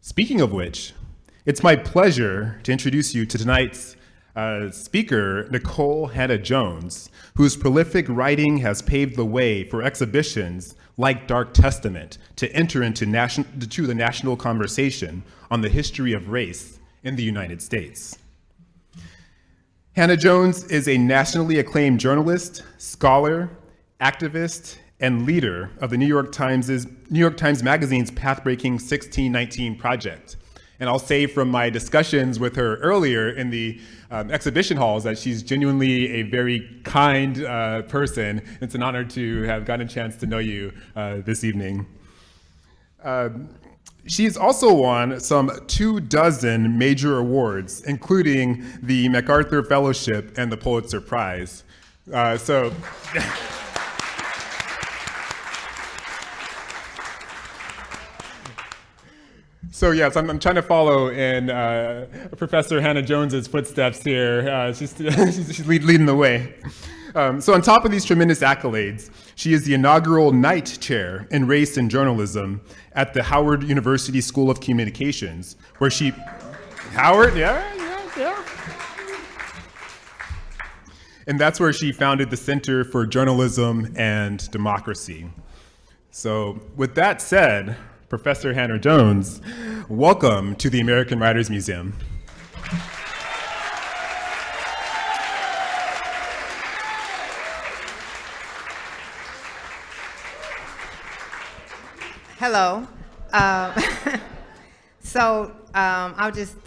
Speaking of which, it's my pleasure to introduce you to tonight's speaker, Nikole Hannah-Jones, whose prolific writing has paved the way for exhibitions like Dark Testament to enter into the national conversation on the history of race in the United States. Hannah-Jones is a nationally acclaimed journalist, scholar, activist, and leader of the New York Times Magazine's pathbreaking 1619 Project. And I'll say from my discussions with her earlier in the exhibition halls that she's genuinely a very kind person. It's an honor to have gotten a chance to know you this evening. She's also won some 24 major awards, including the MacArthur Fellowship and the Pulitzer Prize. So yes, I'm trying to follow in Professor Hannah-Jones's footsteps here. She's leading the way. So on top of these tremendous accolades, she is the inaugural Knight Chair in Race and Journalism at the Howard University School of Communications, where she, Howard, yeah. And that's where she founded the Center for Journalism and Democracy. So with that said, Professor Hannah-Jones, welcome to the American Writers Museum. Hello.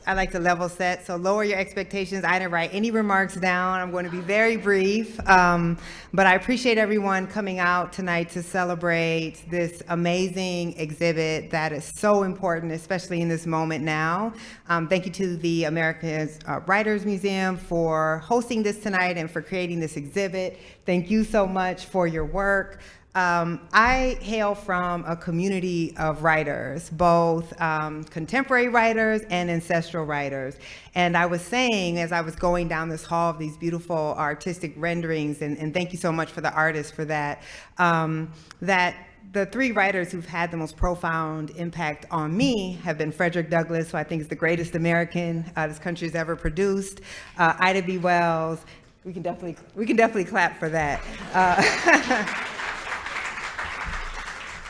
I like to level set, so lower your expectations. I didn't write any remarks down. I'm going to be very brief, but I appreciate everyone coming out tonight to celebrate this amazing exhibit that is so important, especially in this moment now. Thank you to the American Writers Museum for hosting this tonight and for creating this exhibit. Thank you so much for your work. I hail from a community of writers, both contemporary writers and ancestral writers. And I was saying, as I was going down this hall of these beautiful artistic renderings, and thank you so much for the artists for that, that the three writers who've had the most profound impact on me have been Frederick Douglass, who I think is the greatest American this country has ever produced, Ida B. Wells. We can definitely clap for that.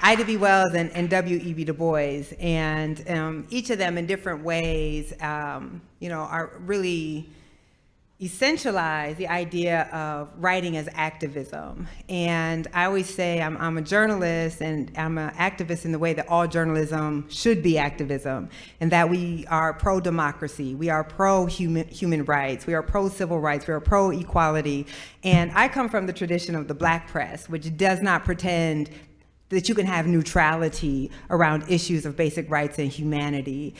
Ida B. Wells and W.E.B. Du Bois, and each of them in different ways, are really essentialize the idea of writing as activism. And I always say I'm a journalist and I'm an activist in the way that all journalism should be activism, and that we are pro-democracy, we are pro-human rights, we are pro-civil rights, we are pro-equality. And I come from the tradition of the Black press, which does not pretend that you can have neutrality around issues of basic rights and humanity.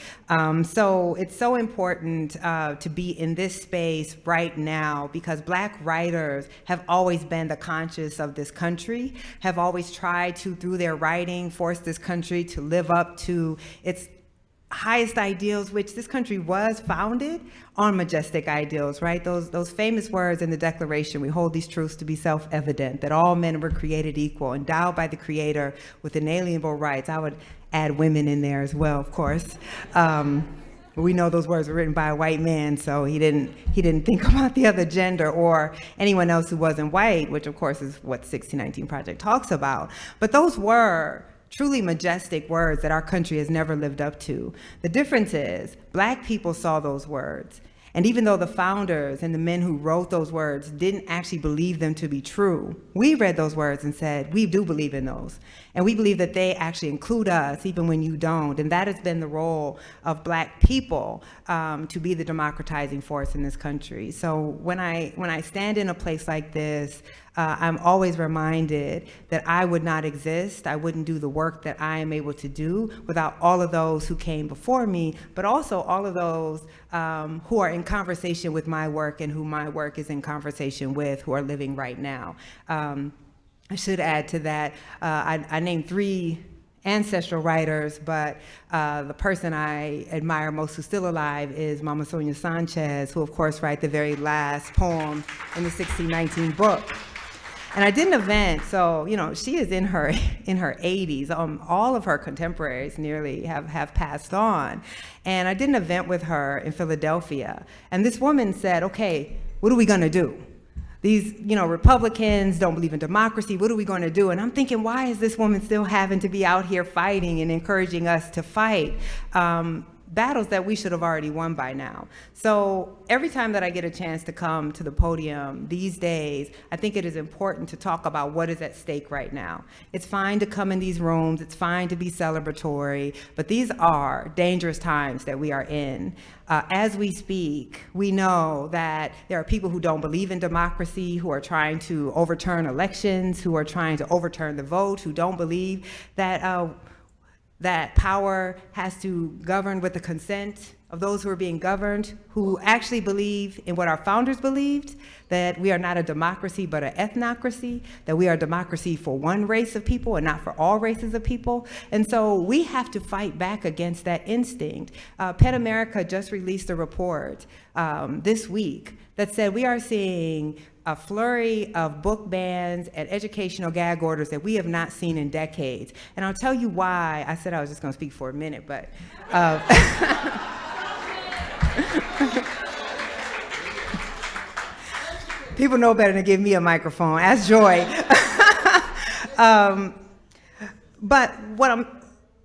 So it's so important to be in this space right now, because Black writers have always been the conscience of this country, have always tried to, through their writing, force this country to live up to its highest ideals, which this country was founded on majestic ideals, right? Those famous words in the Declaration, we hold these truths to be self-evident, that all men were created equal, endowed by the Creator with inalienable rights. I would add women in there as well, of course. We know those words were written by a white man, so he didn't think about the other gender or anyone else who wasn't white, which of course is what 1619 Project talks about. But those were truly majestic words that our country has never lived up to. The difference is Black people saw those words, and even though the founders and the men who wrote those words didn't actually believe them to be true, we read those words and said, we do believe in those. And we believe that they actually include us even when you don't. And that has been the role of Black people to be the democratizing force in this country. So when I stand in a place like this, I'm always reminded that I would not exist, I wouldn't do the work that I am able to do without all of those who came before me, but also all of those who are in conversation with my work and who my work is in conversation with, who are living right now. I should add to that, I named 3 ancestral writers, but the person I admire most who's still alive is Mama Sonia Sanchez, who of course wrote the very last poem in the 1619 book. And I did an event, so, she is in her 80s. All of her contemporaries nearly have passed on. And I did an event with her in Philadelphia. And this woman said, okay, what are we going to do? These, Republicans don't believe in democracy. What are we going to do? And I'm thinking, why is this woman still having to be out here fighting and encouraging us to fight battles that we should have already won by now? So every time that I get a chance to come to the podium these days, I think it is important to talk about what is at stake right now. It's fine to come in these rooms. It's fine to be celebratory, but these are dangerous times that we are in. As we speak, we know that there are people who don't believe in democracy, who are trying to overturn elections, who are trying to overturn the vote, who don't believe that that power has to govern with the consent of those who are being governed, who actually believe in what our founders believed, that we are not a democracy but an ethnocracy, that we are a democracy for one race of people and not for all races of people. And so we have to fight back against that instinct. PEN America just released a report this week that said we are seeing a flurry of book bans and educational gag orders that we have not seen in decades. And I'll tell you why. I said I was just going to speak for a minute, but people know better than give me a microphone. Ask Joy. But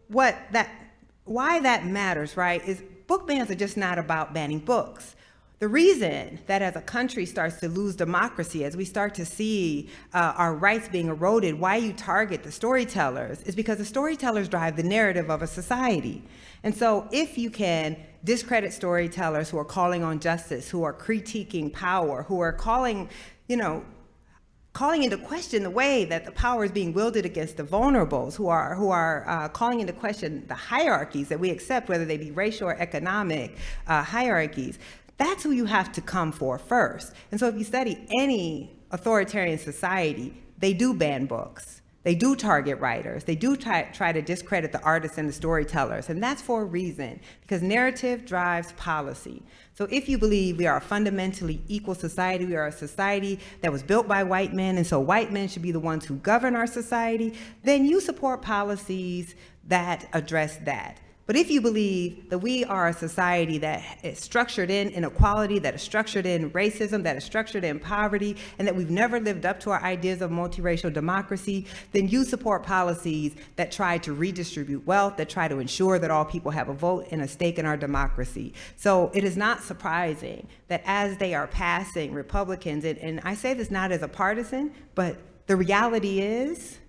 why that matters, right, is book bans are just not about banning books. The reason that as a country starts to lose democracy, as we start to see our rights being eroded, why you target the storytellers is because the storytellers drive the narrative of a society. And so if you can discredit storytellers who are calling on justice, who are critiquing power, who are calling into question the way that the power is being wielded against the vulnerables, who are calling into question the hierarchies that we accept, whether they be racial or economic hierarchies, that's who you have to come for first. And so if you study any authoritarian society, they do ban books. They do target writers. They do try to discredit the artists and the storytellers. And that's for a reason, because narrative drives policy. So if you believe we are a fundamentally equal society, we are a society that was built by white men, and so white men should be the ones who govern our society, then you support policies that address that. But if you believe that we are a society that is structured in inequality, that is structured in racism, that is structured in poverty, and that we've never lived up to our ideas of multiracial democracy, then you support policies that try to redistribute wealth, that try to ensure that all people have a vote and a stake in our democracy. So it is not surprising that as they are passing Republicans, and I say this not as a partisan, but the reality is,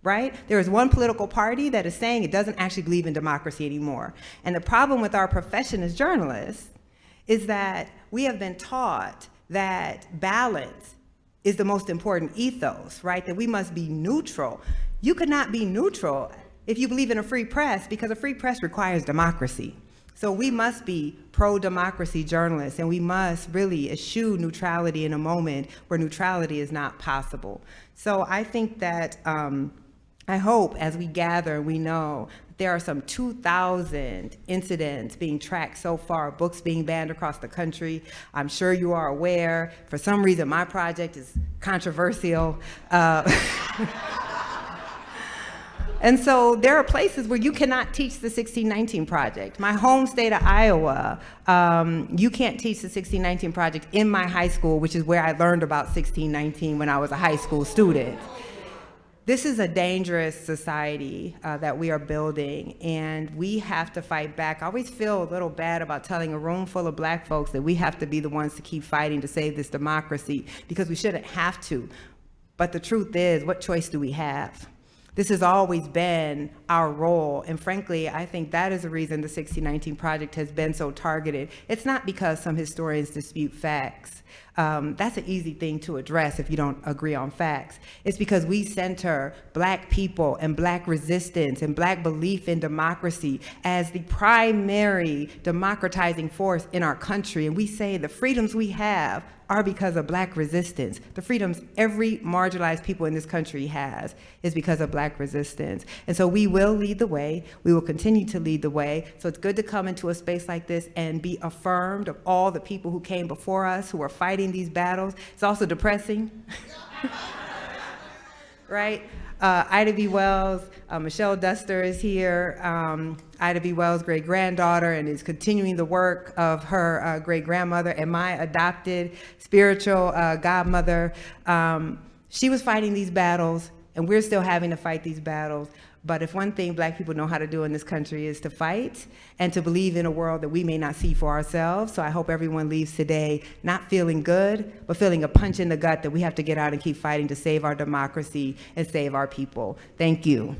right? There is one political party that is saying it doesn't actually believe in democracy anymore. And the problem with our profession as journalists is that we have been taught that balance is the most important ethos, right? That we must be neutral. You could not be neutral if you believe in a free press, because a free press requires democracy. So we must be pro-democracy journalists, and we must really eschew neutrality in a moment where neutrality is not possible. So I think that I hope as we gather, we know there are some 2,000 incidents being tracked so far, books being banned across the country. I'm sure you are aware. For some reason, my project is controversial. And so there are places where you cannot teach the 1619 Project. My home state of Iowa, you can't teach the 1619 Project in my high school, which is where I learned about 1619 when I was a high school student. This is a dangerous society that we are building, and we have to fight back. I always feel a little bad about telling a room full of black folks that we have to be the ones to keep fighting to save this democracy, because we shouldn't have to. But the truth is, what choice do we have? This has always been our role, and frankly, I think that is the reason the 1619 Project has been so targeted. It's not because some historians dispute facts. That's an easy thing to address if you don't agree on facts. It's because we center black people and black resistance and black belief in democracy as the primary democratizing force in our country. And we say the freedoms we have are because of black resistance. The freedoms every marginalized people in this country has is because of black resistance. And so we will lead the way. We will continue to lead the way. So it's good to come into a space like this and be affirmed of all the people who came before us, who are fighting these battles. It's also depressing. right? Ida B. Wells, Michelle Duster is here. Ida B. Wells' great-granddaughter, and is continuing the work of her great-grandmother, and my adopted spiritual godmother. She was fighting these battles, and we're still having to fight these battles. But if one thing Black people know how to do in this country is to fight and to believe in a world that we may not see for ourselves. So I hope everyone leaves today not feeling good, but feeling a punch in the gut that we have to get out and keep fighting to save our democracy and save our people. Thank you.